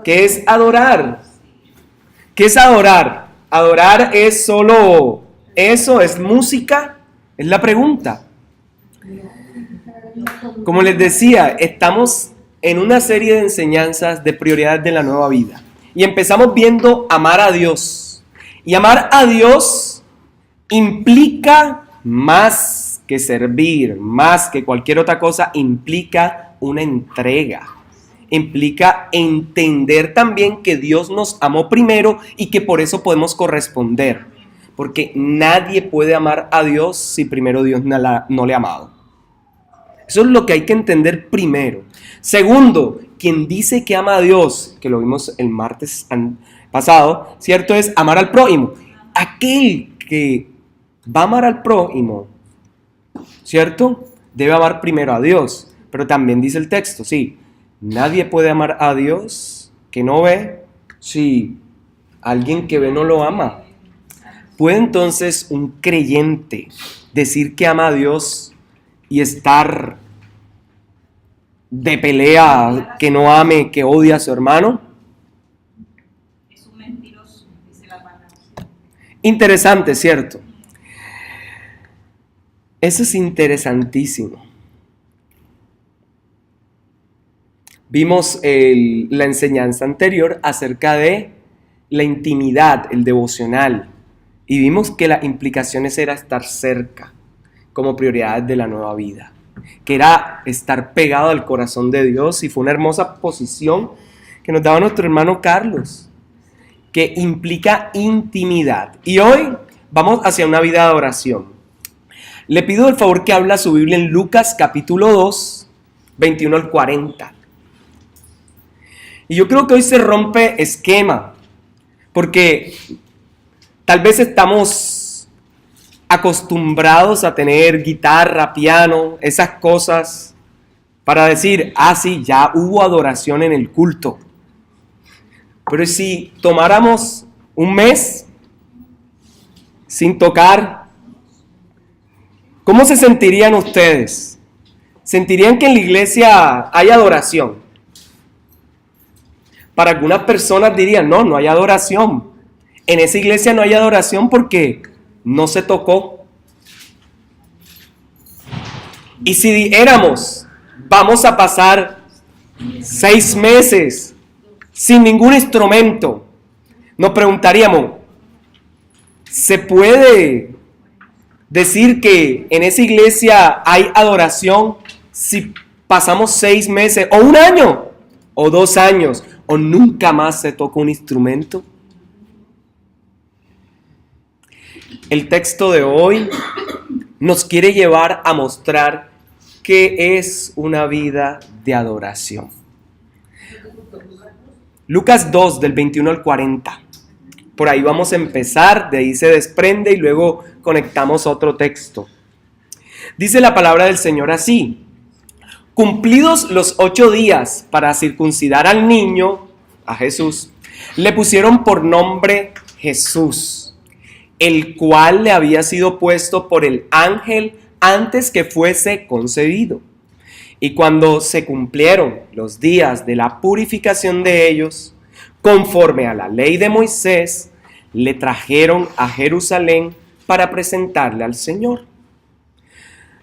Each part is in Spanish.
¿Qué es adorar? ¿Qué es adorar? ¿Adorar es solo eso? ¿Es música? Es la pregunta. Como les decía, estamos en una serie de enseñanzas de prioridades de la nueva vida. Y empezamos viendo amar a Dios. Y amar a Dios implica más que servir, más que cualquier otra cosa, implica una entrega. Implica entender también que Dios nos amó primero y que por eso podemos corresponder. Porque nadie puede amar a Dios si primero Dios no le ha amado. Eso es lo que hay que entender primero. Segundo, quien dice que ama a Dios, que lo vimos el martes pasado, ¿cierto? Es amar al prójimo. Aquel que va a amar al prójimo, ¿cierto? Debe amar primero a Dios. Pero también dice el texto, sí, nadie puede amar a Dios que no ve si alguien que ve no lo ama. ¿Puede entonces un creyente decir que ama a Dios y estar de pelea, que no ame, que odia a su hermano? Es un mentiroso, dice la palabra. Interesante, ¿cierto? Eso es interesantísimo. Vimos la enseñanza anterior acerca de la intimidad, el devocional, y vimos que las implicaciones era estar cerca como prioridades de la nueva vida, que era estar pegado al corazón de Dios, y fue una hermosa posición que nos daba nuestro hermano Carlos, que implica intimidad. Y hoy vamos hacia una vida de oración. Le pido el favor que abra su Biblia en Lucas capítulo 2, 21 al 40. Y yo creo que hoy se rompe esquema, porque tal vez estamos acostumbrados a tener guitarra, piano, esas cosas, para decir, sí, ya hubo adoración en el culto. Pero si tomáramos un mes sin tocar, ¿cómo se sentirían ustedes? ¿Sentirían que en la iglesia hay adoración? Para algunas personas dirían, no hay adoración. En esa iglesia no hay adoración porque no se tocó. Y si dijéramos, vamos a pasar 6 meses sin ningún instrumento, nos preguntaríamos, ¿se puede decir que en esa iglesia hay adoración si pasamos 6 meses, o 1 año, o 2 años, o nunca más se toca un instrumento? El texto de hoy nos quiere llevar a mostrar qué es una vida de adoración. Lucas 2, del 21 al 40. Por ahí vamos a empezar, de ahí se desprende y luego conectamos otro texto. Dice la palabra del Señor así: cumplidos los 8 días para circuncidar al niño, a Jesús, le pusieron por nombre Jesús, el cual le había sido puesto por el ángel antes que fuese concebido. Y cuando se cumplieron los días de la purificación de ellos, conforme a la ley de Moisés, le trajeron a Jerusalén para presentarle al Señor.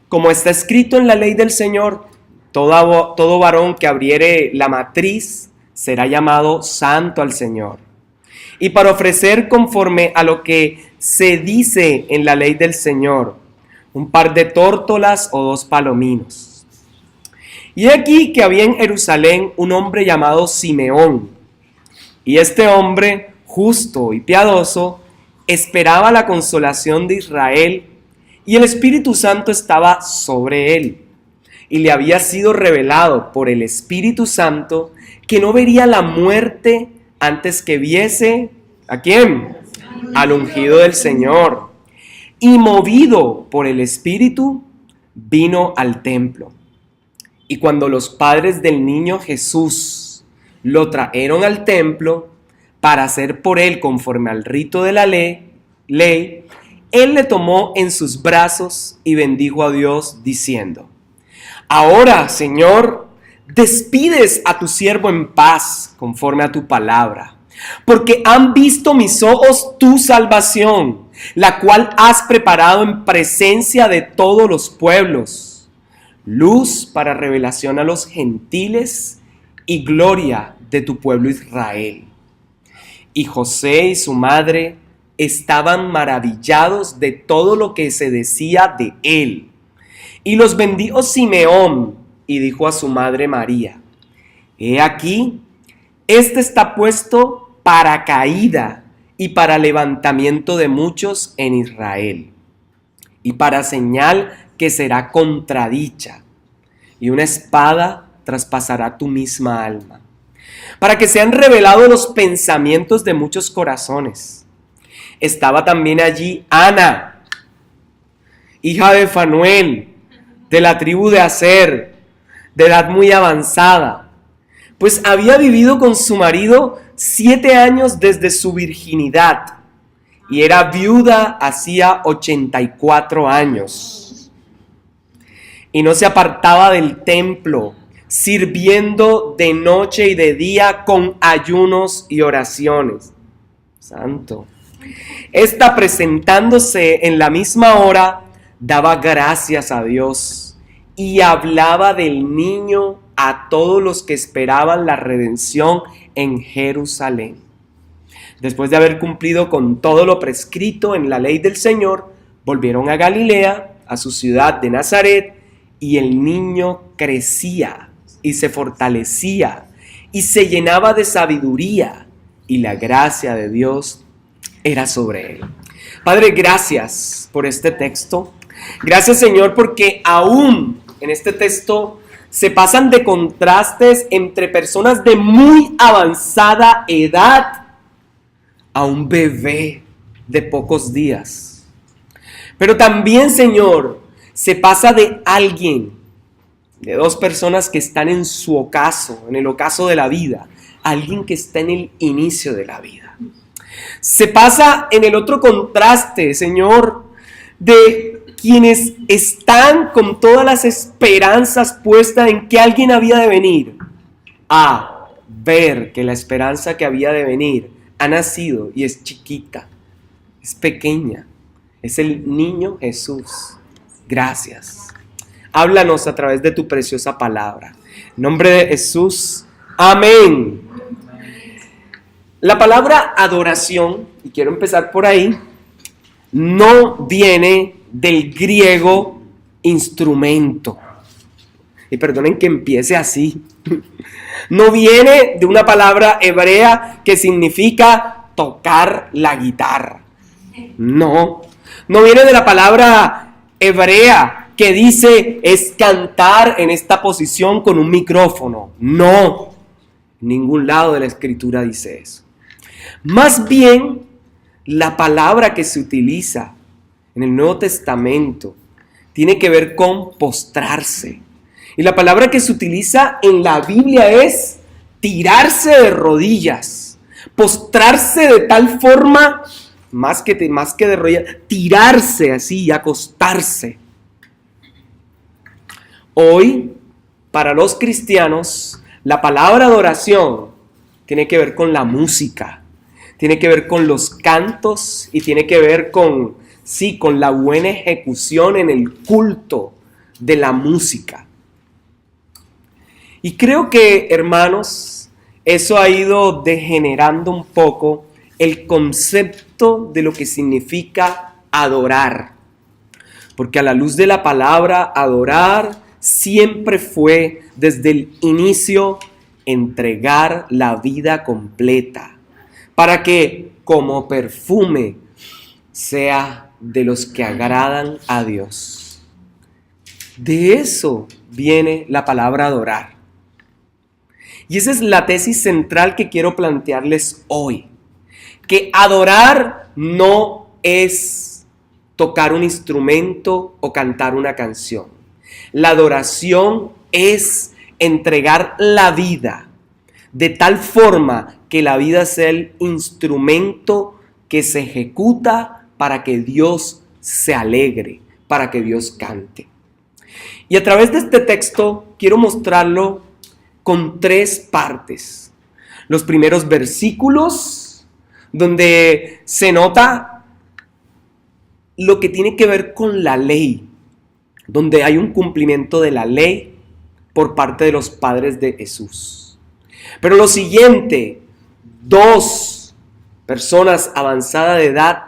Como está escrito en la ley del Señor, todo varón que abriere la matriz será llamado santo al Señor. Y para ofrecer conforme a lo que se dice en la ley del Señor, un par de tórtolas o 2 palominos. Y aquí que había en Jerusalén un hombre llamado Simeón, y este hombre, justo y piadoso, esperaba la consolación de Israel, y el Espíritu Santo estaba sobre él. Y le había sido revelado por el Espíritu Santo que no vería la muerte antes que viese, ¿a quién? Al ungido del Señor. Y movido por el Espíritu, vino al templo. Y cuando los padres del niño Jesús lo trajeron al templo para hacer por él conforme al rito de la ley, él le tomó en sus brazos y bendijo a Dios diciendo: ahora, Señor, despides a tu siervo en paz conforme a tu palabra, porque han visto mis ojos tu salvación, la cual has preparado en presencia de todos los pueblos, luz para revelación a los gentiles y gloria de tu pueblo Israel. Y José y su madre estaban maravillados de todo lo que se decía de él. Y los bendijo Simeón y dijo a su madre María: he aquí, este está puesto para caída y para levantamiento de muchos en Israel, y para señal que será contradicha, y una espada traspasará tu misma alma, para que sean revelados los pensamientos de muchos corazones. Estaba también allí Ana, hija de Fanuel, de la tribu de Aser, de edad muy avanzada, pues había vivido con su marido 7 años desde su virginidad, y era viuda hacía 84 años. Y no se apartaba del templo, sirviendo de noche y de día con ayunos y oraciones. Santo. Esta, presentándose en la misma hora, daba gracias a Dios y hablaba del niño a todos los que esperaban la redención en Jerusalén. Después de haber cumplido con todo lo prescrito en la ley del Señor, volvieron a Galilea, a su ciudad de Nazaret, y el niño crecía y se fortalecía y se llenaba de sabiduría, y la gracia de Dios era sobre él. Padre, gracias por este texto. Gracias, Señor, porque aún en este texto se pasan de contrastes entre personas de muy avanzada edad a un bebé de pocos días. Pero también, Señor, se pasa de alguien, de 2 personas que están en su ocaso, en el ocaso de la vida, a alguien que está en el inicio de la vida. Se pasa en el otro contraste, Señor, de quienes están con todas las esperanzas puestas en que alguien había de venir, a ver que la esperanza que había de venir ha nacido y es chiquita, es pequeña, es el niño Jesús. Gracias. Háblanos a través de tu preciosa palabra. En nombre de Jesús, amén. La palabra adoración, y quiero empezar por ahí, no viene del griego instrumento. Y perdonen que empiece así. No viene de una palabra hebrea que significa tocar la guitarra. No viene de la palabra hebrea que dice es cantar en esta posición con un micrófono. No, en ningún lado de la escritura dice eso. Más bien, la palabra que se utiliza en el Nuevo Testamento tiene que ver con postrarse. Y la palabra que se utiliza en la Biblia es tirarse de rodillas, postrarse de tal forma, más que de rodillas, tirarse así, acostarse. Hoy, para los cristianos, la palabra adoración tiene que ver con la música, tiene que ver con los cantos y tiene que ver con la buena ejecución en el culto de la música. Y creo que, hermanos, eso ha ido degenerando un poco el concepto de lo que significa adorar. Porque a la luz de la palabra adorar siempre fue desde el inicio entregar la vida completa para que como perfume sea de los que agradan a Dios. De eso viene la palabra adorar. Y esa es la tesis central que quiero plantearles hoy. Que adorar no es tocar un instrumento o cantar una canción. La adoración es entregar la vida de tal forma que la vida sea el instrumento que se ejecuta para que Dios se alegre, para que Dios cante. Y a través de este texto quiero mostrarlo con 3 partes. Los primeros versículos, donde se nota lo que tiene que ver con la ley, donde hay un cumplimiento de la ley por parte de los padres de Jesús. Pero lo siguiente, 2 personas avanzadas de edad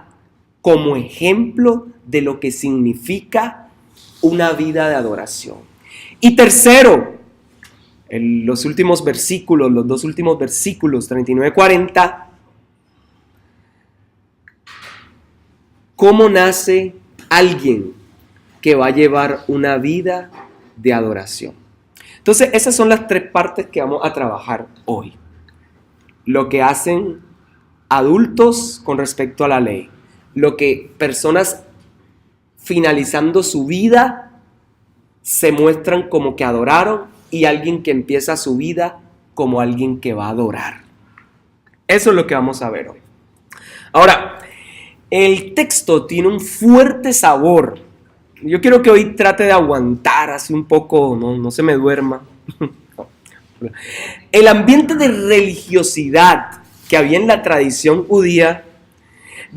como ejemplo de lo que significa una vida de adoración. Y tercero, los 2 últimos versículos, 39-40, ¿cómo nace alguien que va a llevar una vida de adoración? Entonces, esas son las 3 partes que vamos a trabajar hoy. Lo que hacen adultos con respecto a la ley. Lo que personas finalizando su vida se muestran como que adoraron, y alguien que empieza su vida como alguien que va a adorar. Eso es lo que vamos a ver hoy. Ahora, el texto tiene un fuerte sabor. Yo quiero que hoy trate de aguantar así un poco, no se me duerma. El ambiente de religiosidad que había en la tradición judía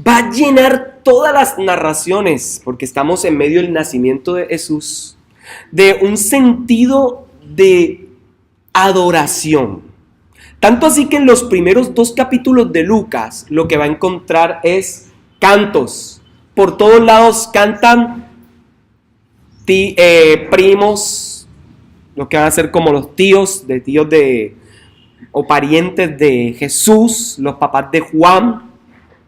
va a llenar todas las narraciones, porque estamos en medio del nacimiento de Jesús, de un sentido de adoración. Tanto así que en los primeros 2 capítulos de Lucas lo que va a encontrar es cantos. Por todos lados cantan primos, lo que van a ser como los tíos o parientes de Jesús, los papás de Juan,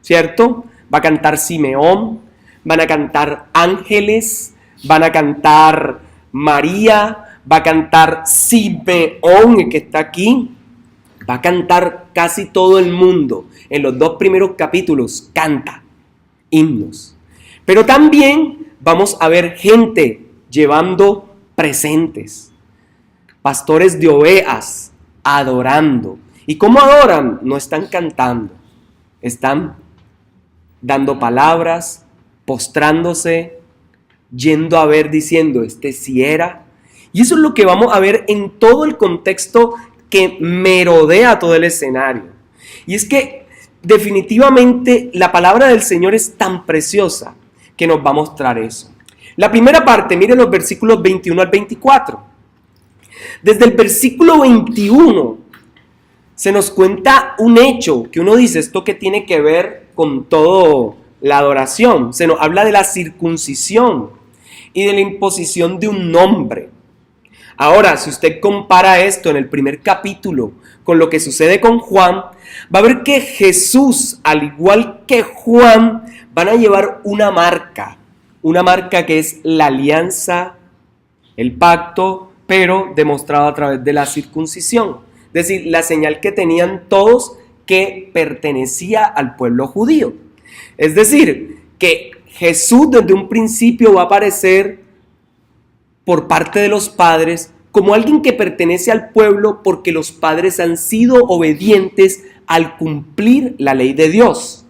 ¿cierto? Va a cantar Simeón, van a cantar ángeles, van a cantar María, va a cantar Simeón, el que está aquí, va a cantar casi todo el mundo. En los 2 primeros capítulos canta himnos. Pero también vamos a ver gente llevando presentes, pastores de ovejas adorando. ¿Y cómo adoran? No están cantando, están dando palabras, postrándose, yendo a ver, diciendo, este sí era. Y eso es lo que vamos a ver en todo el contexto que merodea todo el escenario. Y es que definitivamente la palabra del Señor es tan preciosa que nos va a mostrar eso. La primera parte, miren los versículos 21 al 24. Desde el versículo 21 se nos cuenta un hecho que uno dice, ¿esto qué tiene que ver con todo la adoración? Se nos habla de la circuncisión y de la imposición de un nombre. Ahora, si usted compara esto en el primer capítulo con lo que sucede con Juan, va a ver que Jesús, al igual que Juan, van a llevar una marca que es la alianza, el pacto, pero demostrado a través de la circuncisión. Es decir, la señal que tenían todos que pertenecía al pueblo judío. Es decir, que Jesús desde un principio va a aparecer por parte de los padres como alguien que pertenece al pueblo porque los padres han sido obedientes al cumplir la ley de Dios.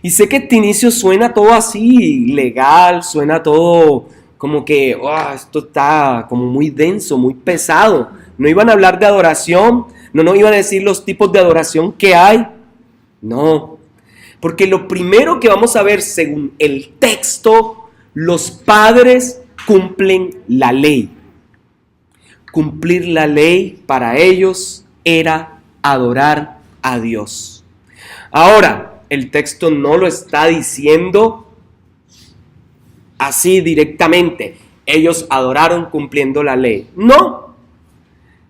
Y sé que este inicio suena todo así legal, suena todo como que esto está como muy denso, muy pesado. No iban a hablar de adoración, no nos iban a decir los tipos de adoración que hay. No, porque lo primero que vamos a ver según el texto, los padres cumplen la ley. Cumplir la ley para ellos era adorar a Dios. Ahora, el texto no lo está diciendo así directamente. Ellos adoraron cumpliendo la ley. No.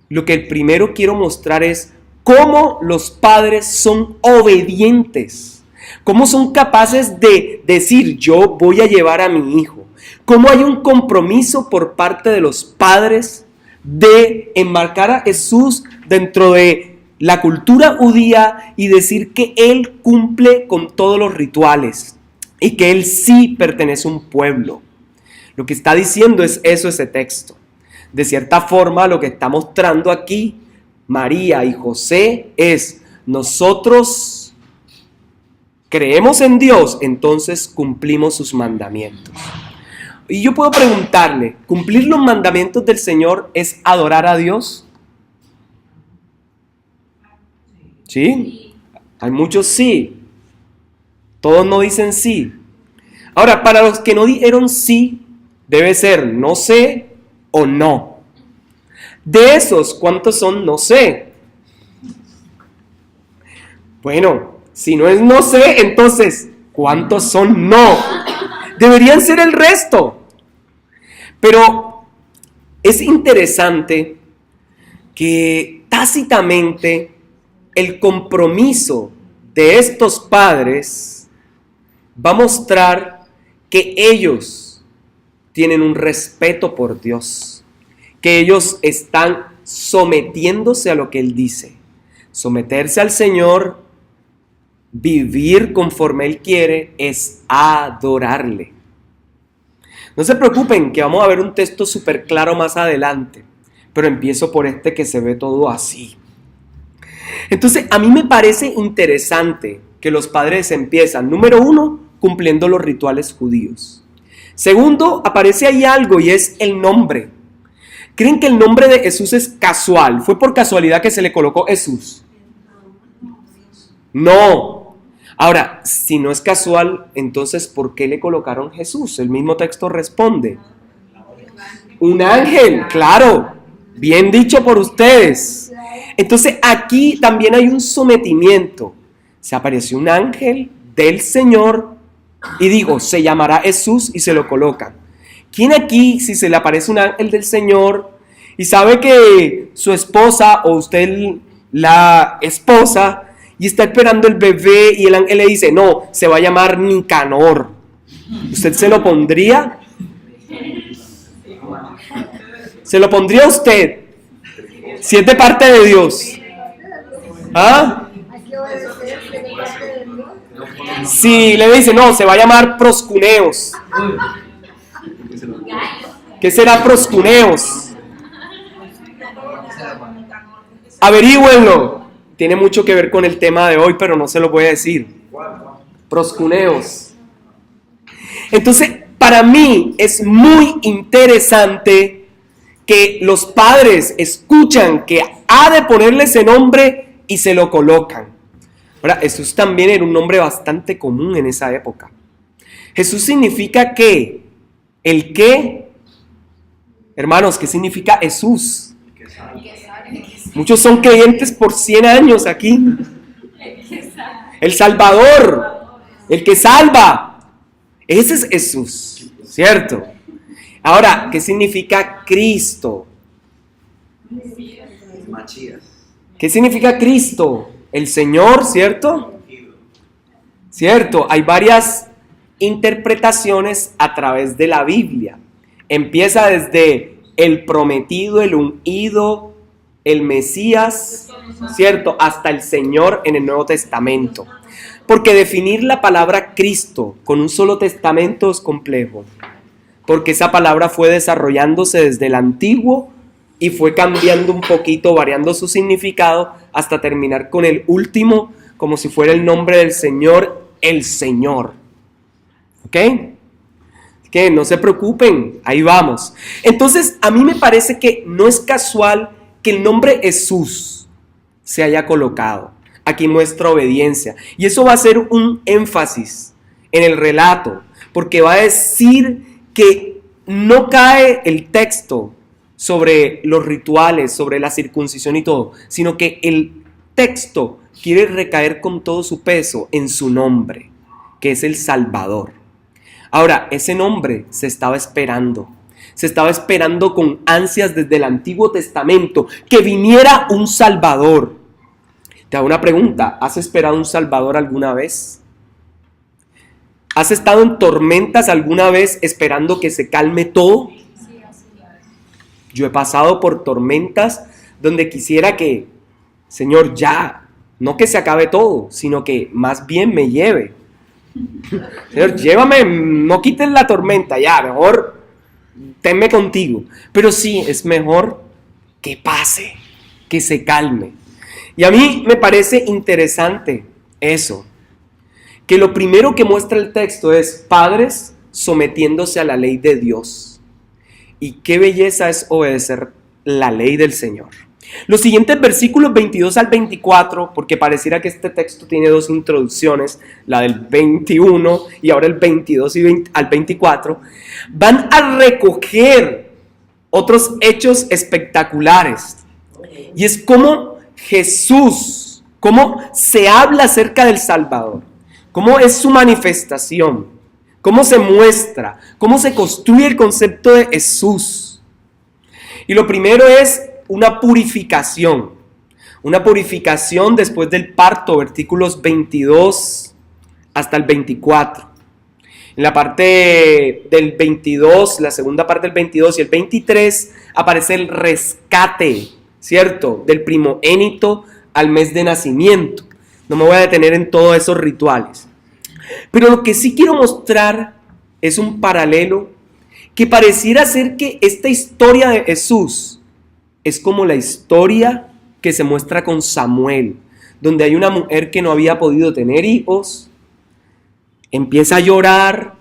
Lo que primero quiero mostrar es cómo los padres son obedientes. Cómo son capaces de decir, yo voy a llevar a mi hijo. Cómo hay un compromiso por parte de los padres de enmarcar a Jesús dentro de la cultura judía y decir que Él cumple con todos los rituales y que Él sí pertenece a un pueblo. Lo que está diciendo es eso, ese texto. De cierta forma, lo que está mostrando aquí María y José es: nosotros creemos en Dios, entonces cumplimos sus mandamientos. Y yo puedo preguntarle, ¿cumplir los mandamientos del Señor es adorar a Dios? ¿Sí? Hay muchos sí. Todos no dicen sí. Ahora, para los que no dijeron sí, debe ser no sé o no. De esos, ¿cuántos son no sé? Bueno, si no es no sé, entonces, ¿cuántos son no? Deberían ser el resto. Pero es interesante que tácitamente el compromiso de estos padres va a mostrar que ellos tienen un respeto por Dios, que ellos están sometiéndose a lo que Él dice. Someterse al Señor, vivir conforme Él quiere, es adorarle. No se preocupen que vamos a ver un texto súper claro más adelante, pero empiezo por este que se ve todo así. Entonces, a mí me parece interesante que los padres empiezan, número 1, cumpliendo los rituales judíos. Segundo, aparece ahí algo y es el nombre. ¿Creen que el nombre de Jesús es casual? ¿Fue por casualidad que se le colocó Jesús? No. Ahora, si no es casual, entonces ¿por qué le colocaron Jesús? El mismo texto responde. Un ángel, claro. Bien dicho por ustedes. Entonces aquí también hay un sometimiento. Se apareció un ángel del Señor y digo, se llamará Jesús y se lo colocan. ¿Quién aquí, si se le aparece un ángel del Señor y sabe que su esposa o usted la esposa y está esperando el bebé y el ángel le dice, no, se va a llamar Nicanor, ¿usted se lo pondría? ¿Se lo pondría usted? Si es de parte de Dios. ¿Ah? Si le dice, no, se va a llamar Proscuneos. ¿Qué será Proscuneos? Averígüenlo. Tiene mucho que ver con el tema de hoy, pero no se lo voy a decir. Proscuneos. Entonces, para mí es muy interesante que los padres escuchan que ha de ponerle ese nombre y se lo colocan. Ahora, Jesús también era un nombre bastante común en esa época. Jesús significa ¿qué? ¿El qué? Hermanos, ¿qué significa Jesús? Muchos son creyentes por 100 años aquí. El Salvador, el que salva. Ese es Jesús, ¿cierto? Ahora, ¿qué significa Cristo? ¿Qué significa Cristo? El Señor, ¿cierto? Cierto, hay varias interpretaciones a través de la Biblia. Empieza desde el prometido, el ungido, el Mesías, ¿cierto? Hasta el Señor en el Nuevo Testamento. Porque definir la palabra Cristo con un solo testamento es complejo. Porque esa palabra fue desarrollándose desde el Antiguo y fue cambiando un poquito, variando su significado hasta terminar con el último, como si fuera el nombre del Señor, el Señor. ¿Ok? Que no se preocupen, ahí vamos. Entonces, a mí me parece que no es casual que el nombre Jesús se haya colocado. Aquí muestra obediencia. Y eso va a ser un énfasis en el relato, porque va a decir que no cae el texto sobre los rituales, sobre la circuncisión y todo, sino que el texto quiere recaer con todo su peso en su nombre, que es el Salvador. Ahora, ese nombre se estaba esperando con ansias desde el Antiguo Testamento, que viniera un Salvador. Te hago una pregunta, ¿has esperado un Salvador alguna vez? ¿Has estado en tormentas alguna vez esperando que se calme todo? Yo he pasado por tormentas donde quisiera que, Señor, ya, no que se acabe todo, sino que más bien me lleve. Señor, llévame, no quites la tormenta, ya, mejor tenme contigo. Pero sí, es mejor que pase, que se calme. Y a mí me parece interesante eso, que lo primero que muestra el texto es padres sometiéndose a la ley de Dios. Y qué belleza es obedecer la ley del Señor. Los siguientes versículos 22 al 24, porque pareciera que este texto tiene dos introducciones, la del 21 y ahora el 22 al 24, van a recoger otros hechos espectaculares. Y es como Jesús, cómo se habla acerca del Salvador, cómo es su manifestación, cómo se muestra, cómo se construye el concepto de Jesús. Y lo primero es una purificación después del parto, versículos 22 hasta el 24. En la parte del 22, la segunda parte del 22 y el 23, aparece el rescate, ¿cierto? Del primogénito al mes de nacimiento. No me voy a detener en todos esos rituales. Pero lo que sí quiero mostrar es un paralelo que pareciera ser que esta historia de Jesús es como la historia que se muestra con Samuel, donde hay una mujer que no había podido tener hijos, empieza a llorar,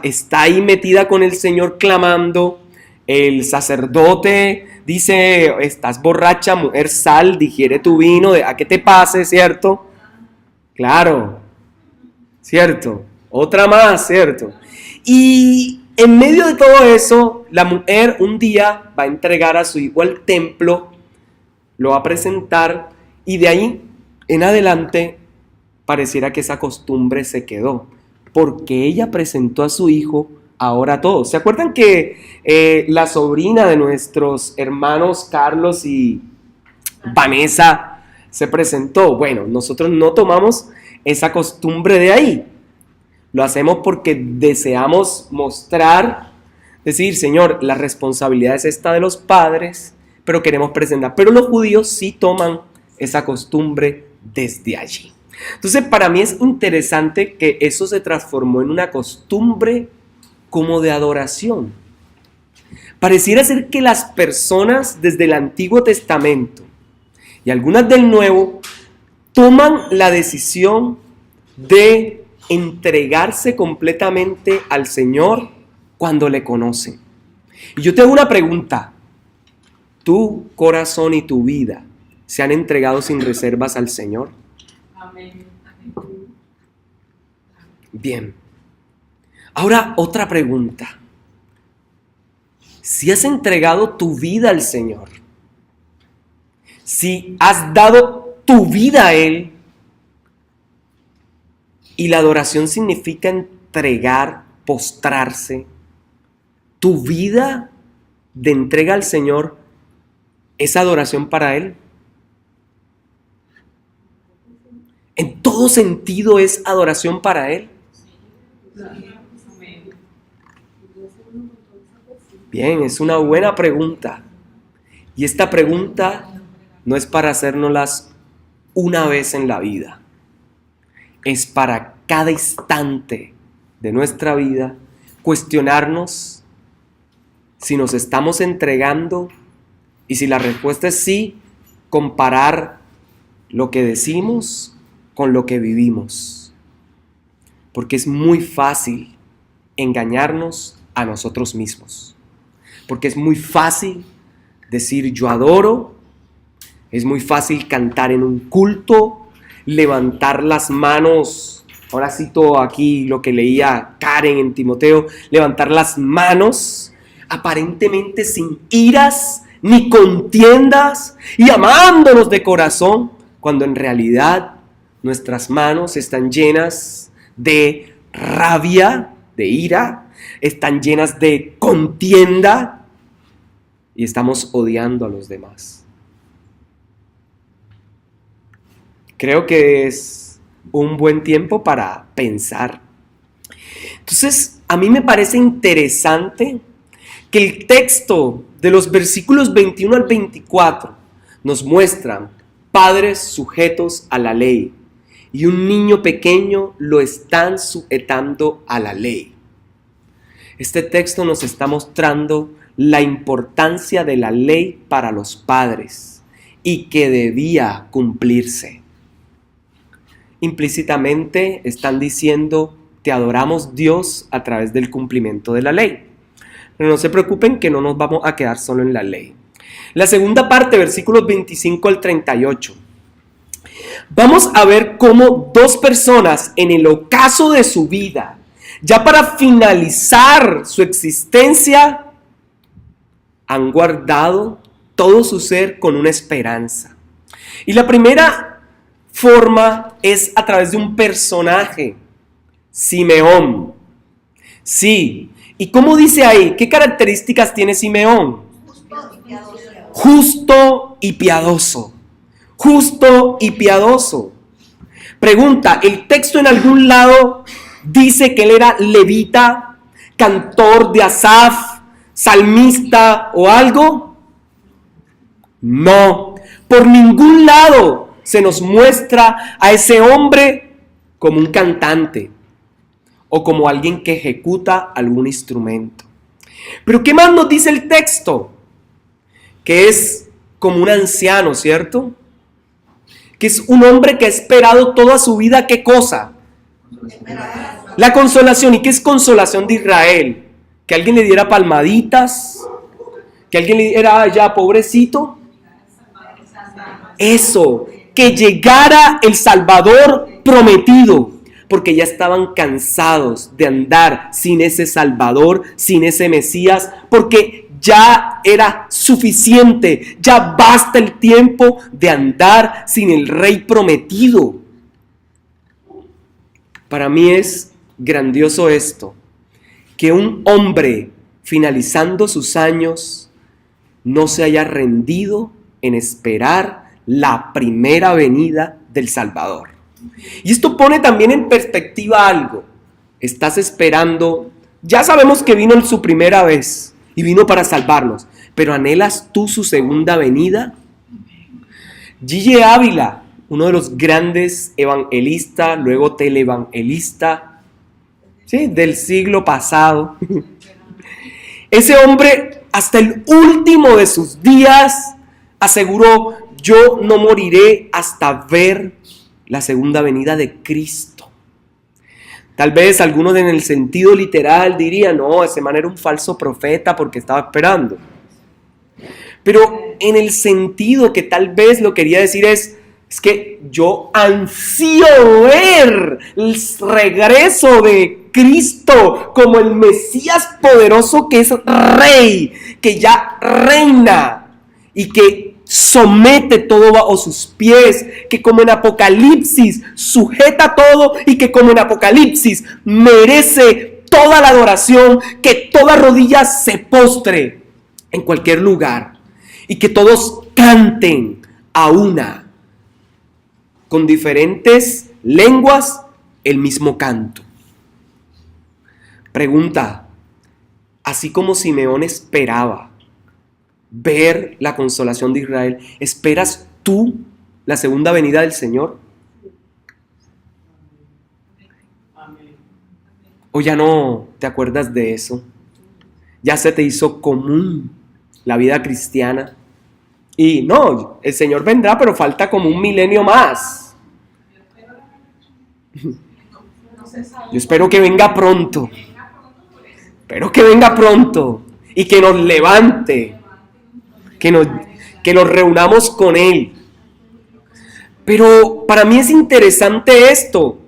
está ahí metida con el Señor clamando, el sacerdote dice, estás borracha, mujer, sal, digiere tu vino, deja que te pase, ¿cierto? Claro, ¿cierto? Otra más, ¿cierto? Y en medio de todo eso, la mujer un día va a entregar a su hijo al templo, lo va a presentar y de ahí en adelante pareciera que esa costumbre se quedó, porque ella presentó a su hijo ahora a todos. ¿Se acuerdan que la sobrina de nuestros hermanos Carlos y Vanessa se presentó? Bueno, nosotros no tomamos esa costumbre de ahí. Lo hacemos porque deseamos mostrar, decir, Señor, la responsabilidad es esta de los padres, pero queremos presentar. Pero los judíos sí toman esa costumbre desde allí. Entonces, para mí es interesante que eso se transformó en una costumbre como de adoración. Pareciera ser que las personas desde el Antiguo Testamento y algunas del Nuevo toman la decisión de entregarse completamente al Señor cuando le conocen. Y yo te hago una pregunta. ¿Tu corazón y tu vida se han entregado sin reservas al Señor? Amén. Bien. Ahora otra pregunta. Si has entregado tu vida al Señor, si has dado tu vida a Él, y la adoración significa entregar, postrarse, tu vida de entrega al Señor es adoración para Él. En todo sentido es adoración para Él. Bien, es una buena pregunta. Y esta pregunta no es para hacérnoslas una vez en la vida. Es para cada instante de nuestra vida cuestionarnos si nos estamos entregando y si la respuesta es sí, comparar lo que decimos con lo que vivimos. Porque es muy fácil engañarnos a nosotros mismos. Porque es muy fácil decir yo adoro, es muy fácil cantar en un culto, levantar las manos, ahora cito aquí lo que leía Karen en Timoteo, levantar las manos aparentemente sin iras ni contiendas y amándonos de corazón, cuando en realidad nuestras manos están llenas de rabia, de ira, están llenas de contienda y estamos odiando a los demás. Creo que es un buen tiempo para pensar. Entonces, a mí me parece interesante que el texto de los versículos 21 al 24 nos muestran padres sujetos a la ley y un niño pequeño lo están sujetando a la ley. Este texto nos está mostrando la importancia de la ley para los padres y que debía cumplirse. Implícitamente están diciendo, te adoramos Dios a través del cumplimiento de la ley. Pero no se preocupen que no nos vamos a quedar solo en la ley. La segunda parte, versículos 25 al 38. Vamos a ver cómo dos personas en el ocaso de su vida, ya para finalizar su existencia, han guardado todo su ser con una esperanza. Y la primera forma es a través de un personaje, Simeón. Sí, ¿y cómo dice ahí? ¿Qué características tiene Simeón? Justo y piadoso. Justo y piadoso. Pregunta, ¿el texto en algún lado dice que él era levita, cantor de Asaf, salmista o algo? No, por ningún lado se nos muestra a ese hombre como un cantante o como alguien que ejecuta algún instrumento. Pero ¿qué más nos dice el texto? Que es como un anciano, ¿cierto? Que es un hombre que ha esperado toda su vida, ¿qué cosa? La consolación. ¿Y qué es consolación de Israel? Que alguien le diera palmaditas, que alguien le diera, ya, pobrecito. Eso, que llegara el Salvador prometido, porque ya estaban cansados de andar sin ese Salvador, sin ese Mesías, porque ya era suficiente, ya basta el tiempo de andar sin el Rey prometido. Para mí es grandioso esto, que un hombre finalizando sus años no se haya rendido en esperar la primera venida del Salvador. Y esto pone también en perspectiva algo. Estás esperando, ya sabemos que vino en su primera vez y vino para salvarnos, pero ¿anhelas tú su segunda venida? G.G. Ávila, uno de los grandes evangelistas, luego televangelista, ¿sí?, del siglo pasado. Ese hombre, hasta el último de sus días, aseguró: yo no moriré hasta ver la segunda venida de Cristo. Tal vez algunos en el sentido literal dirían: no, ese man era un falso profeta porque estaba esperando. Pero en el sentido que tal vez lo quería decir es que yo ansío ver el regreso de Cristo como el Mesías poderoso que es Rey, que ya reina y que somete todo bajo sus pies, que como en Apocalipsis sujeta todo y que como en Apocalipsis merece toda la adoración, que toda rodilla se postre en cualquier lugar y que todos canten a una, con diferentes lenguas, el mismo canto. Pregunta, así como Simeón esperaba ver la consolación de Israel, ¿esperas tú la segunda venida del Señor? ¿O ya no te acuerdas de eso? Ya se te hizo común la vida cristiana. Y no, el Señor vendrá, pero falta como 1 milenio más. Yo espero que venga pronto. Espero que venga pronto y que nos levante, que nos reunamos con Él. Pero para mí es interesante esto.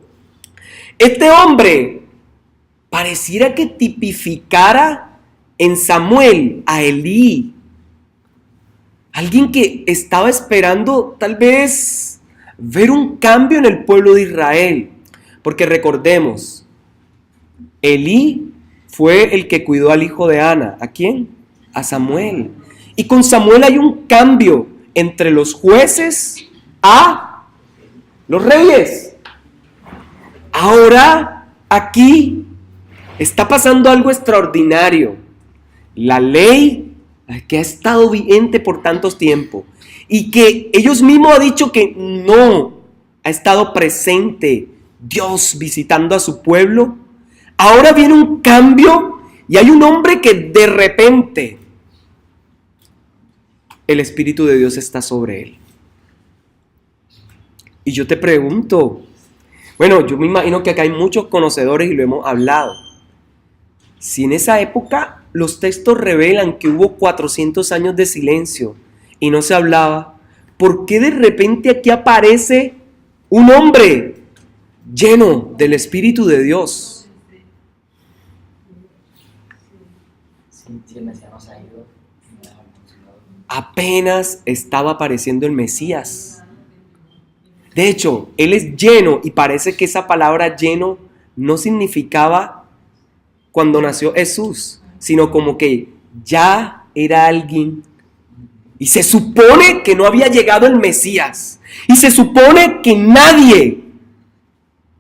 Este hombre pareciera que tipificara en Samuel a Elí. Alguien que estaba esperando tal vez ver un cambio en el pueblo de Israel. Porque recordemos, Elí fue el que cuidó al hijo de Ana. ¿A quién? A Samuel. Y con Samuel hay un cambio entre los jueces a los reyes. Ahora, aquí está pasando algo extraordinario. La ley que ha estado vigente por tantos tiempos y que ellos mismos han dicho que no ha estado presente Dios visitando a su pueblo. Ahora viene un cambio y hay un hombre que de repente el Espíritu de Dios está sobre él. Y yo te pregunto, bueno, yo me imagino que acá hay muchos conocedores y lo hemos hablado. Si en esa época los textos revelan que hubo 400 años de silencio y no se hablaba, ¿por qué de repente aquí aparece un hombre lleno del Espíritu de Dios? Si el Mesías no se ha ido, Apenas estaba apareciendo el Mesías. De hecho, él es lleno y parece que esa palabra lleno no significaba cuando nació Jesús, sino como que ya era alguien y se supone que no había llegado el Mesías y se supone que nadie,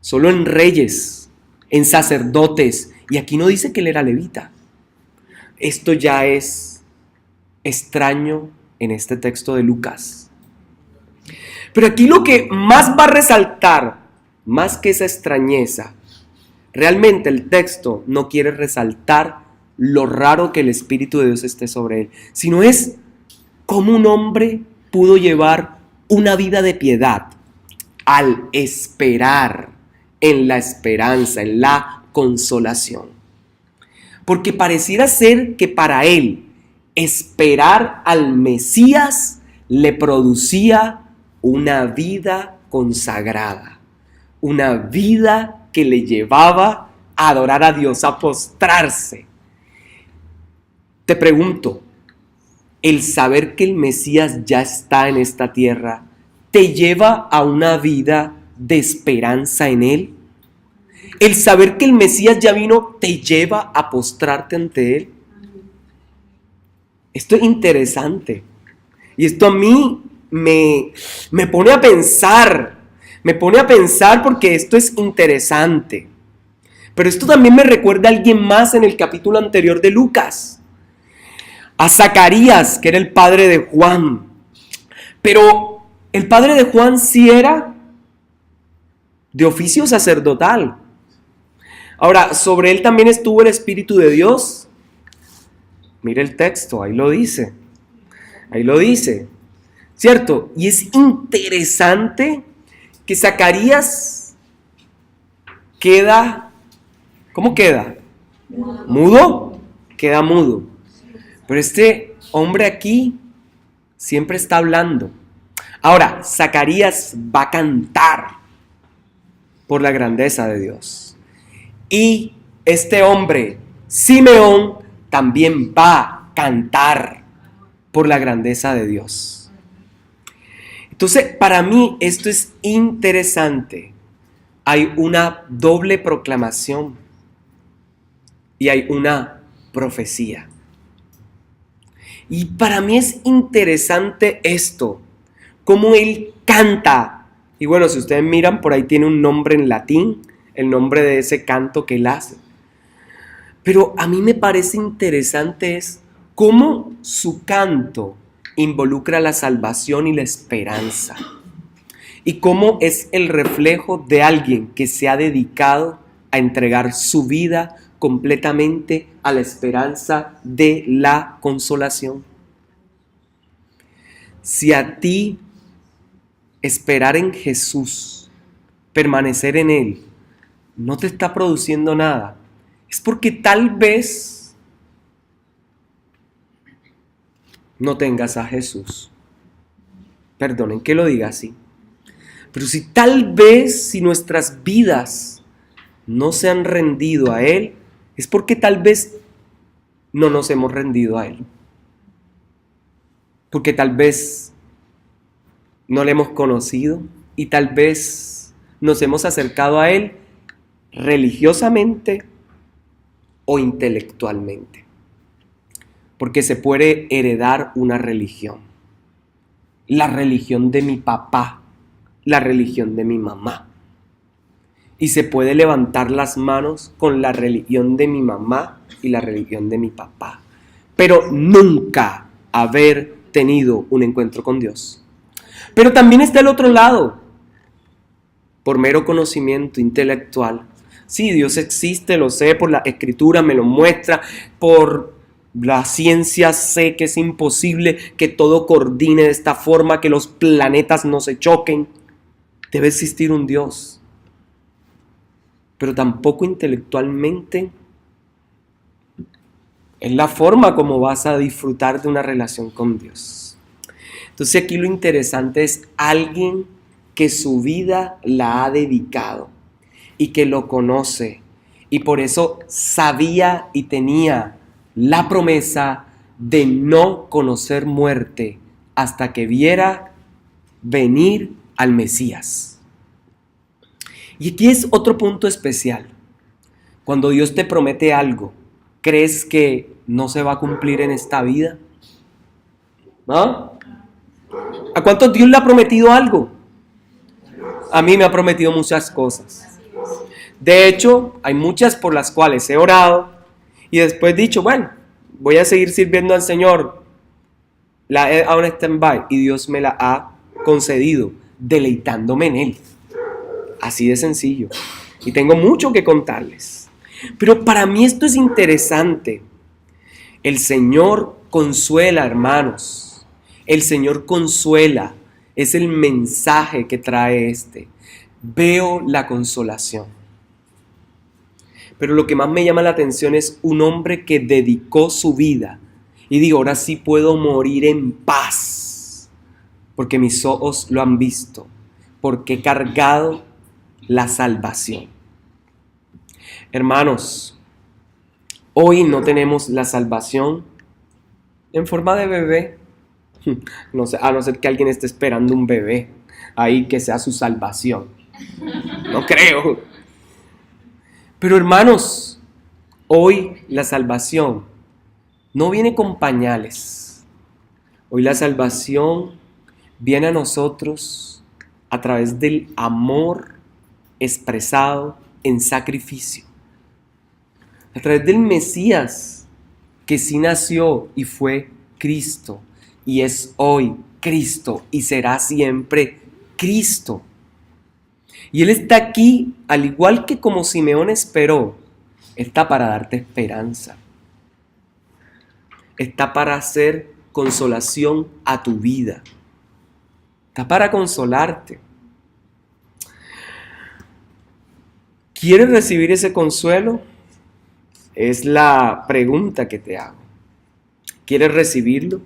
solo en reyes, en sacerdotes, y aquí no dice que él era levita. Esto ya es extraño en este texto de Lucas. Pero aquí lo que más va a resaltar, más que esa extrañeza, realmente el texto no quiere resaltar lo raro que el Espíritu de Dios esté sobre él, sino es cómo un hombre pudo llevar una vida de piedad al esperar en la esperanza, en la consolación. Porque pareciera ser que para él esperar al Mesías le producía una vida consagrada, una vida que le llevaba a adorar a Dios, a postrarse. Te pregunto, ¿el saber que el Mesías ya está en esta tierra te lleva a una vida de esperanza en Él? ¿El saber que el Mesías ya vino te lleva a postrarte ante Él? Esto es interesante. Y esto a mí me pone a pensar. Me pone a pensar porque esto es interesante. Pero esto también me recuerda a alguien más en el capítulo anterior de Lucas. A Zacarías, que era el padre de Juan. Pero el padre de Juan sí era de oficio sacerdotal. Ahora, sobre él también estuvo el Espíritu de Dios. Mire el texto, ahí lo dice. Ahí lo dice. ¿Cierto? Y es interesante que Zacarías queda, ¿cómo queda? ¿Mudo? Queda mudo. Pero este hombre aquí siempre está hablando. Ahora, Zacarías va a cantar por la grandeza de Dios. Y este hombre, Simeón, también va a cantar por la grandeza de Dios. Entonces, para mí esto es interesante. Hay una doble proclamación y hay una profecía. Y para mí es interesante esto, cómo él canta. Y bueno, si ustedes miran, por ahí tiene un nombre en latín, el nombre de ese canto que él hace. Pero a mí me parece interesante es cómo su canto involucra la salvación y la esperanza. Y cómo es el reflejo de alguien que se ha dedicado a entregar su vida completamente a la esperanza de la consolación. Si a ti esperar en Jesús, permanecer en Él, no te está produciendo nada, es porque tal vez no tengas a Jesús. Perdonen que lo diga así. Pero si tal vez, si nuestras vidas no se han rendido a Él, es porque tal vez no nos hemos rendido a Él. Porque tal vez no le hemos conocido y tal vez nos hemos acercado a Él religiosamente o intelectualmente. Porque se puede heredar una religión. La religión de mi papá, la religión de mi mamá. Y se puede levantar las manos con la religión de mi mamá y la religión de mi papá. Pero nunca haber tenido un encuentro con Dios. Pero también está el otro lado. Por mero conocimiento intelectual. Sí, Dios existe, lo sé, por la escritura me lo muestra, por la ciencia sé que es imposible que todo coordine de esta forma, que los planetas no se choquen. Debe existir un Dios. Pero tampoco intelectualmente Es la forma como vas a disfrutar de una relación con Dios. Entonces aquí lo interesante es alguien que su vida la ha dedicado y que lo conoce y por eso sabía y tenía la promesa de no conocer muerte hasta que viera venir al Mesías. Y aquí es otro punto especial. Cuando Dios te promete algo, ¿crees que no se va a cumplir en esta vida? ¿Ah? ¿A cuántos Dios le ha prometido algo? A mí me ha prometido muchas cosas. De hecho, hay muchas por las cuales he orado y después he dicho, bueno, voy a seguir sirviendo al Señor. La he a un stand-by y Dios me la ha concedido, deleitándome en Él. Así de sencillo. Y tengo mucho que contarles. Pero para mí esto es interesante. El Señor consuela, hermanos. El Señor consuela. Es el mensaje que trae este. Veo la consolación. Pero lo que más me llama la atención es un hombre que dedicó su vida. Y digo, ahora sí puedo morir en paz. Porque mis ojos lo han visto. Porque he cargado la salvación. Hermanos, hoy no tenemos la salvación en forma de bebé. No sé, a no ser que alguien esté esperando un bebé ahí que sea su salvación. No creo. Pero hermanos, hoy la salvación no viene con pañales. Hoy la salvación viene a nosotros a través del amor expresado en sacrificio. A través del Mesías que sí nació y fue Cristo. Y es hoy Cristo y será siempre Cristo. Y Él está aquí, al igual que como Simeón esperó, está para darte esperanza. Está para hacer consolación a tu vida. Está para consolarte. ¿Quieres recibir ese consuelo? Es la pregunta que te hago. ¿Quieres recibirlo?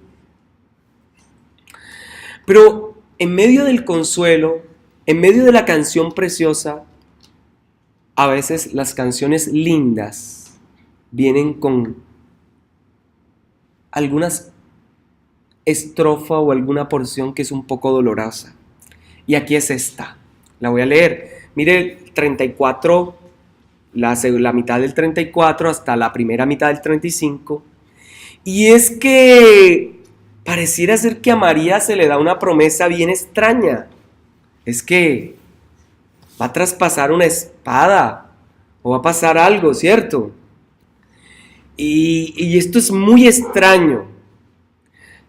Pero en medio del consuelo, en medio de la canción preciosa, a veces las canciones lindas vienen con algunas estrofa o alguna porción que es un poco dolorosa. Y aquí es esta. La voy a leer. Mire, 34, la mitad del 34 hasta la primera mitad del 35. Y es que pareciera ser que a María se le da una promesa bien extraña. Es que va a traspasar una espada o va a pasar algo, ¿cierto? Y esto es muy extraño.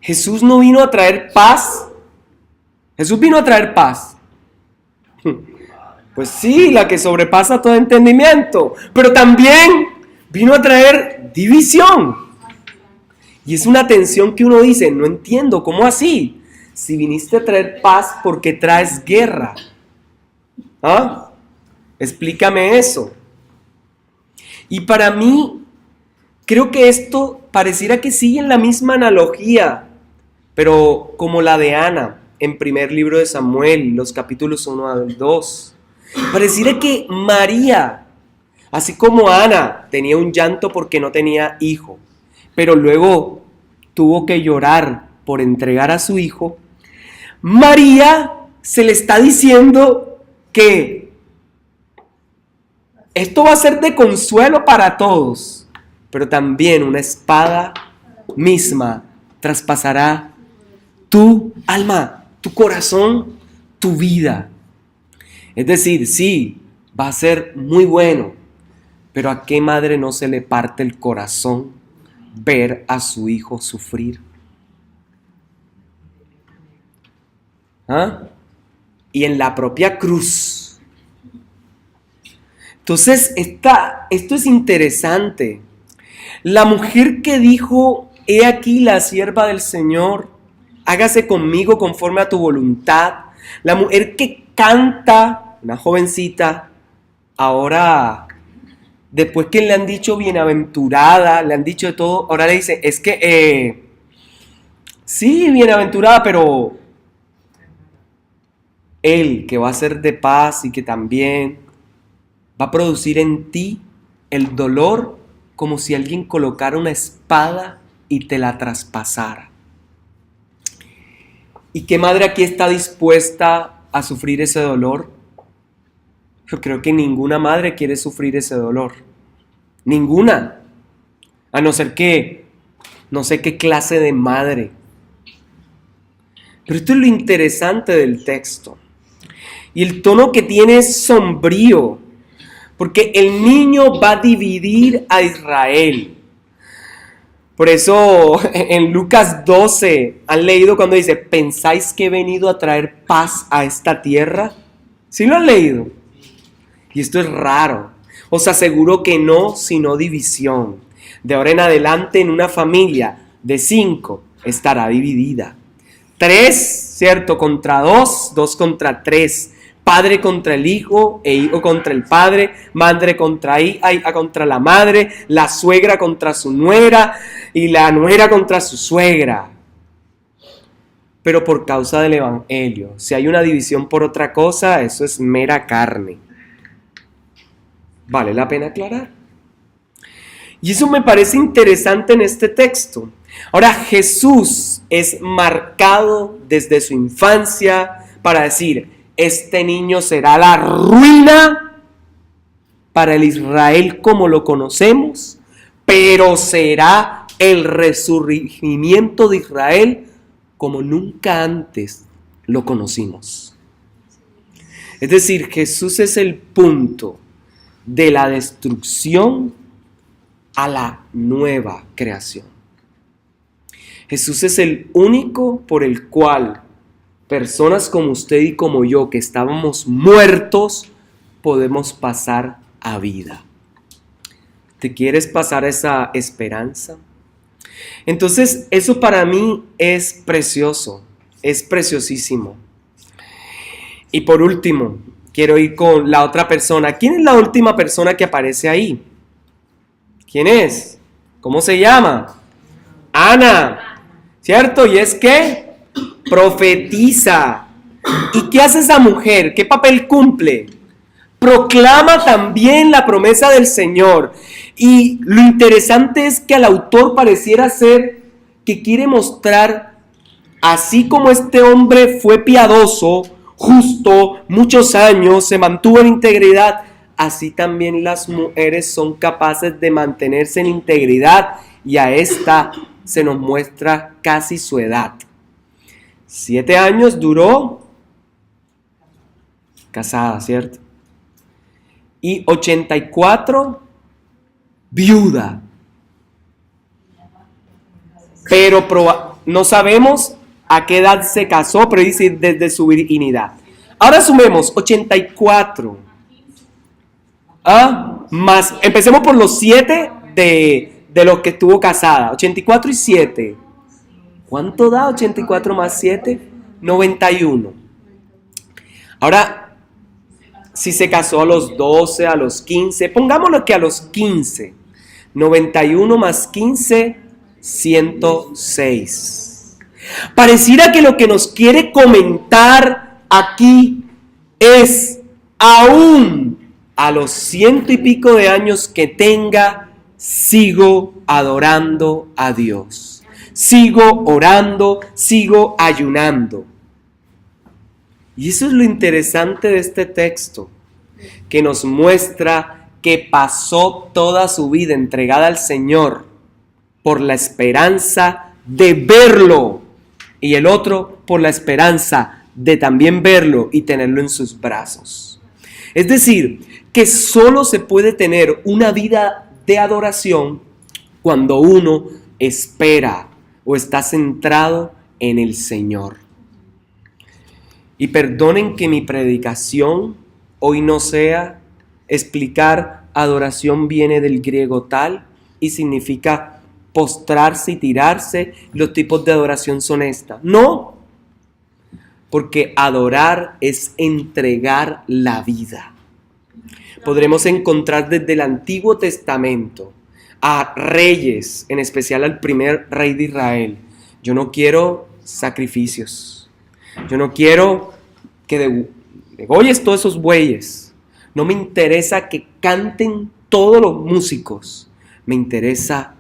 Jesús no vino a traer paz. Jesús vino a traer paz. Pues sí, la que sobrepasa todo entendimiento. Pero también vino a traer división. Y es una tensión que uno dice, no entiendo, ¿cómo así? Si viniste a traer paz, ¿por qué traes guerra? ¿Ah? Explícame eso. Y para mí, creo que esto pareciera que sigue en la misma analogía, pero como la de Ana, en primer libro de Samuel, los capítulos 1 al 2. Pareciera que María, así como Ana, tenía un llanto porque no tenía hijo, pero luego tuvo que llorar por entregar a su hijo, María se le está diciendo que esto va a ser de consuelo para todos, pero también una espada misma traspasará tu alma, tu corazón, tu vida. Es decir, sí, va a ser muy bueno, pero ¿a qué madre no se le parte el corazón ver a su hijo sufrir? ¿Ah? Y en la propia cruz. Entonces, esto es interesante. La mujer que dijo, he aquí la sierva del Señor, hágase conmigo conforme a tu voluntad. La mujer que canta, una jovencita, ahora Después que le han dicho bienaventurada, le han dicho de todo, ahora le dice, es que, sí, bienaventurada, pero Él que va a ser de paz y que también va a producir en ti el dolor como si alguien colocara una espada y te la traspasara. ¿Y qué madre aquí está dispuesta a sufrir ese dolor? Yo creo que ninguna madre quiere sufrir ese dolor. Ninguna. A no ser que, no sé qué clase de madre. Pero esto es lo interesante del texto. Y el tono que tiene es sombrío. Porque el niño va a dividir a Israel. Por eso en Lucas 12 han leído cuando dice, ¿pensáis que he venido a traer paz a esta tierra? ¿Sí lo han leído? Y esto es raro. Os aseguro que no, sino división. De ahora en adelante en una familia de 5 estará dividida. 3, ¿cierto? Contra 2, 2 contra 3. Padre contra el hijo, e hijo contra el padre, madre contra hija, contra la madre, la suegra contra su nuera y la nuera contra su suegra. Pero por causa del evangelio, si hay una división por otra cosa, eso es mera carne. Vale la pena aclarar. Y eso me parece interesante en este texto. Ahora, Jesús es marcado desde su infancia para decir, este niño será la ruina para el Israel como lo conocemos, pero será el resurgimiento de Israel como nunca antes lo conocimos. Es decir, Jesús es el punto de la destrucción a la nueva creación. Jesús es el único por el cual personas como usted y como yo, que estábamos muertos, podemos pasar a vida. ¿Te quieres pasar esa esperanza? Entonces, eso para mí es precioso, es preciosísimo. Y por último, quiero ir con la otra persona. ¿Quién es la última persona que aparece ahí? ¿Quién es? ¿Cómo se llama? Ana, ¿cierto? Y es que profetiza. ¿Y qué hace esa mujer? ¿Qué papel cumple? Proclama también la promesa del Señor. Y lo interesante es que al autor pareciera ser que quiere mostrar, así como este hombre fue piadoso, justo, muchos años, se mantuvo en integridad, así también las mujeres son capaces de mantenerse en integridad, y a esta se nos muestra casi su edad. 7 años duró casada, ¿cierto? Y 84 viuda. Pero no sabemos a qué edad se casó, pero dice desde su virginidad. Ahora sumemos 84. Más, empecemos por los 7 de los que estuvo casada. 84 y 7. ¿Cuánto da 84 más 7? 91. Ahora, si se casó a los 12, a los 15, pongámoslo que a los 15. 91 más 15, 106. Pareciera que lo que nos quiere comentar aquí es, aún a los 100 y pico de años que tenga, sigo adorando a Dios. Sigo orando, sigo ayunando. Y eso es lo interesante de este texto, que nos muestra que pasó toda su vida entregada al Señor por la esperanza de verlo, y el otro por la esperanza de también verlo y tenerlo en sus brazos. Es decir, que solo se puede tener una vida de adoración cuando uno espera o está centrado en el Señor. Y perdonen que mi predicación hoy no sea explicar adoración, viene del griego tal y significa postrarse y tirarse, los tipos de adoración son estas. No, porque adorar es entregar la vida. podremos encontrar desde el Antiguo Testamento a reyes, en especial al primer rey de Israel. Yo no quiero sacrificios. Yo no quiero que degolles todos esos bueyes. No me interesa que canten todos los músicos. Me interesa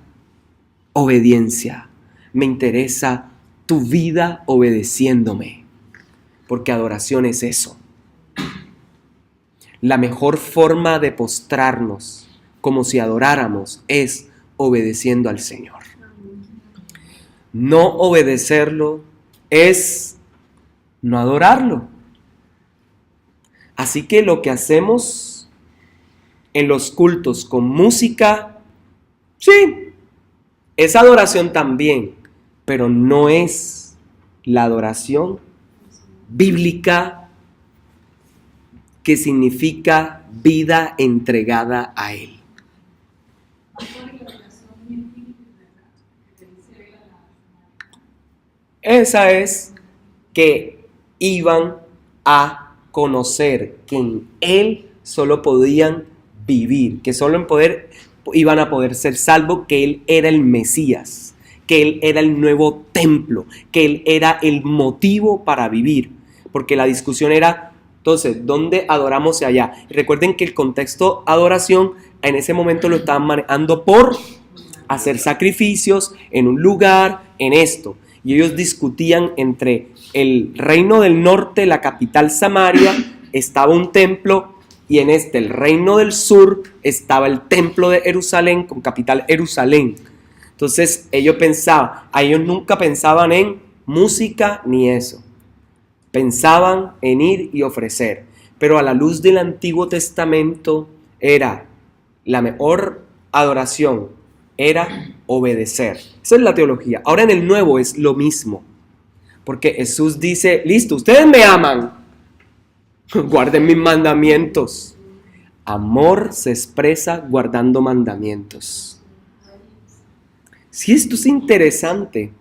obediencia. Me interesa tu vida obedeciéndome. Porque adoración es eso. La mejor forma de postrarnos como si adoráramos es obedeciendo al Señor. No obedecerlo es no adorarlo. Así que lo que hacemos en los cultos con música, sí, es adoración también, pero no es la adoración bíblica que significa vida entregada a Él. Esa es que iban a conocer que en Él solo podían vivir, que solo en poder iban a poder ser salvos, que Él era el Mesías, que Él era el nuevo templo, que Él era el motivo para vivir, porque la discusión era, entonces, ¿dónde adoramos allá? Recuerden que el contexto adoración en ese momento lo estaban manejando por hacer sacrificios en un lugar, en esto. Y ellos discutían entre el reino del norte, la capital Samaria, estaba un templo, y en el reino del sur, estaba el templo de Jerusalén, con capital Jerusalén. Entonces ellos nunca pensaban en música ni eso. Pensaban en ir y ofrecer. Pero a la luz del Antiguo Testamento era la mejor adoración, era obedecer. Esa es la teología. Ahora en el Nuevo es lo mismo. Porque Jesús dice, listo, ustedes me aman, guarden mis mandamientos. Amor se expresa guardando mandamientos. Sí, esto es interesante,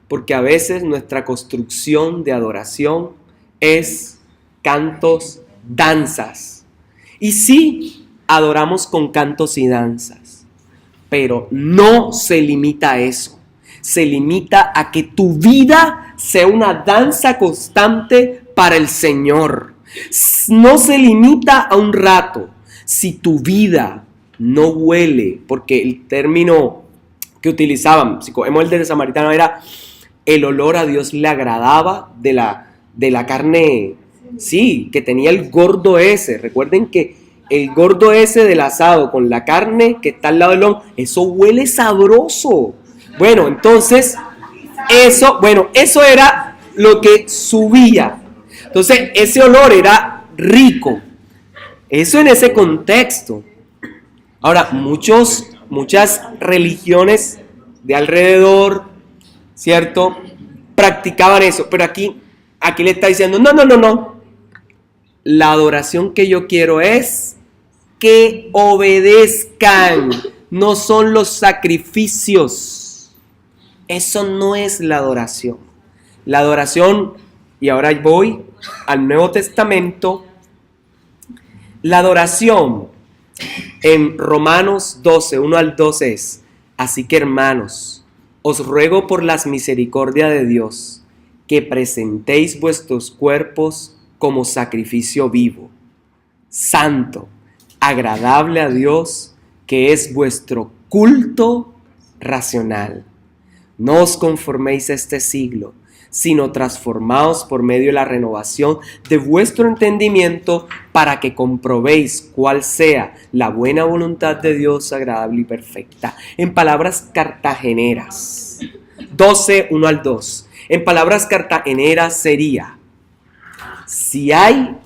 porque a veces nuestra construcción de adoración es cantos, danzas. Y sí, adoramos con cantos y danzas, pero no se limita a eso. Se limita a que tu vida sea una danza constante para el Señor. No se limita a un rato. Si tu vida no huele, porque el término que utilizaban, si cogemos el del samaritano, era el olor a Dios le agradaba de la carne, sí, que tenía el gordo ese. Recuerden que el gordo ese del asado con la carne que está al lado del lomo, eso huele sabroso. Bueno, entonces, eso era lo que subía. Entonces, ese olor era rico. Eso en ese contexto. Ahora, muchas religiones de alrededor, ¿cierto?, practicaban eso. Pero aquí le está diciendo, no. La adoración que yo quiero es que obedezcan. No son los sacrificios. Eso no es la adoración. La adoración, y ahora voy al Nuevo Testamento, la adoración en Romanos 12, 1 al 12 es, así que hermanos, os ruego por las misericordias de Dios, que presentéis vuestros cuerpos como sacrificio vivo, santo, agradable a Dios, que es vuestro culto racional. No os conforméis a este siglo, sino transformaos por medio de la renovación de vuestro entendimiento, para que comprobéis cuál sea la buena voluntad de Dios, agradable y perfecta. En palabras cartageneras, 12, 1 al 2. En palabras cartageneras sería, si hubo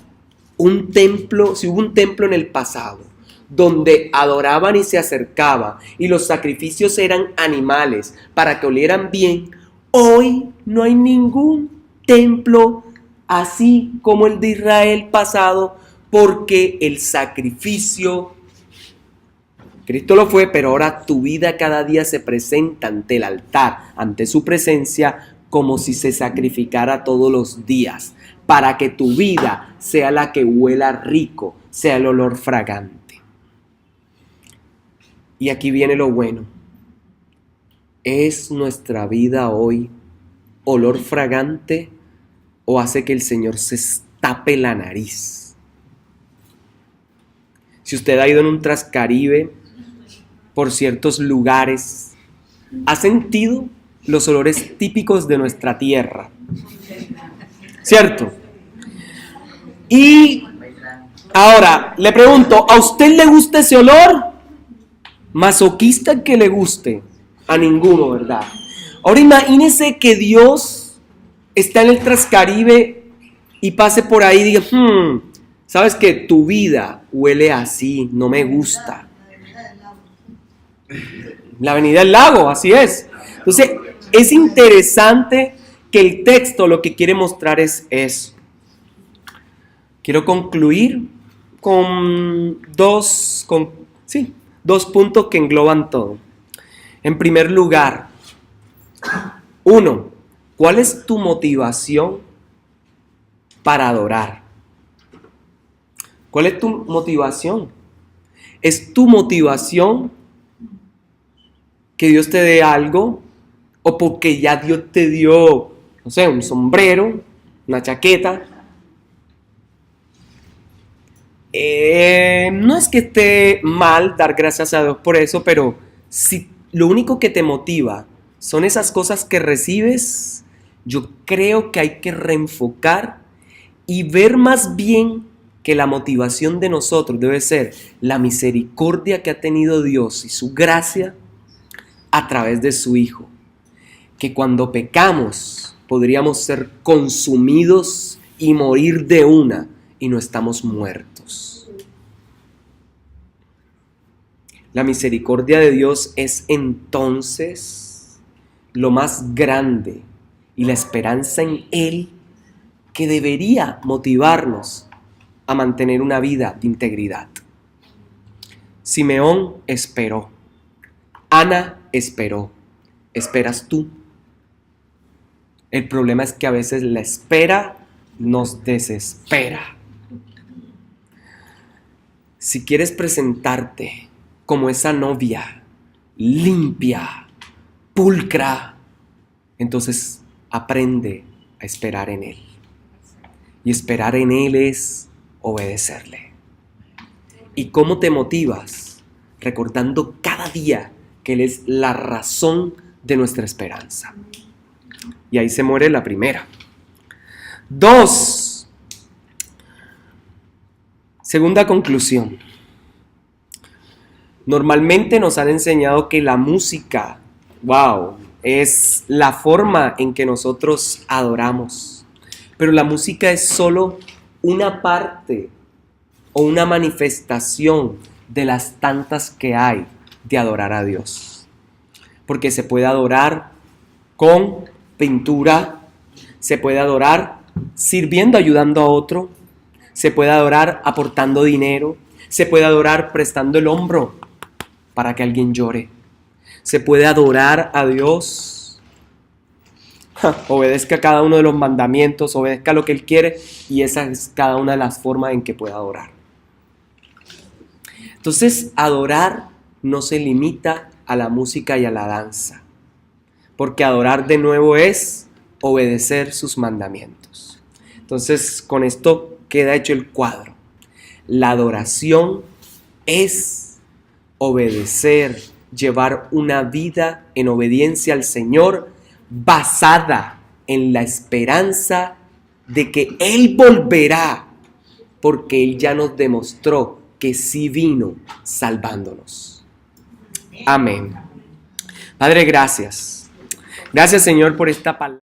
un templo en el pasado, donde adoraban y se acercaban, y los sacrificios eran animales para que olieran bien, hoy no hay ningún templo así como el de Israel pasado, porque el sacrificio, Cristo lo fue, pero ahora tu vida cada día se presenta ante el altar, ante su presencia, como si se sacrificara todos los días, para que tu vida sea la que huela rico, sea el olor fragante. Y aquí viene lo bueno. ¿Es nuestra vida hoy olor fragante o hace que el Señor se tape la nariz? Si usted ha ido en un Trascaribe por ciertos lugares, ¿ha sentido los olores típicos de nuestra tierra? ¿Cierto? Y ahora le pregunto, ¿a usted le gusta ese olor? Masoquista que le guste, a ninguno, ¿verdad? Ahora imagínese que Dios está en el Trascaribe y pase por ahí y diga, sabes que tu vida huele así, no me gusta. La Avenida del Lago, así es. Entonces, es interesante que el texto lo que quiere mostrar es eso. Quiero concluir con dos puntos que engloban todo. En primer lugar, 1, ¿cuál es tu motivación para adorar? ¿Cuál es tu motivación? ¿Es tu motivación que Dios te dé algo? ¿O porque ya Dios te dio, no sé, un sombrero, una chaqueta? No es que esté mal dar gracias a Dios por eso, pero si lo único que te motiva son esas cosas que recibes, yo creo que hay que reenfocar y ver más bien que la motivación de nosotros debe ser la misericordia que ha tenido Dios y su gracia a través de su Hijo. Que cuando pecamos podríamos ser consumidos y morir de una y no estamos muertos. La misericordia de Dios es entonces lo más grande y la esperanza en Él que debería motivarnos a mantener una vida de integridad. Simeón esperó. Ana esperó. ¿Esperas tú? El problema es que a veces la espera nos desespera. Si quieres presentarte como esa novia limpia, pulcra, entonces aprende a esperar en Él. Y esperar en Él es obedecerle. ¿Y cómo te motivas? Recordando cada día que Él es la razón de nuestra esperanza. Y ahí se muere la primera. 2. Segunda conclusión. Normalmente nos han enseñado que la música, es la forma en que nosotros adoramos. Pero la música es solo una parte o una manifestación de las tantas que hay de adorar a Dios. Porque se puede adorar con pintura, se puede adorar sirviendo, ayudando a otro, se puede adorar aportando dinero, se puede adorar prestando el hombro para que alguien llore, se puede adorar a Dios, obedezca cada uno de los mandamientos, obedezca lo que Él quiere, y esa es cada una de las formas en que puede adorar. Entonces, adorar no se limita a la música y a la danza, porque adorar de nuevo es obedecer sus mandamientos. Entonces, con esto queda hecho el cuadro. La adoración es obedecer, llevar una vida en obediencia al Señor basada en la esperanza de que Él volverá, porque Él ya nos demostró que sí vino salvándonos. Amén. Padre, gracias. Gracias, Señor, por esta palabra.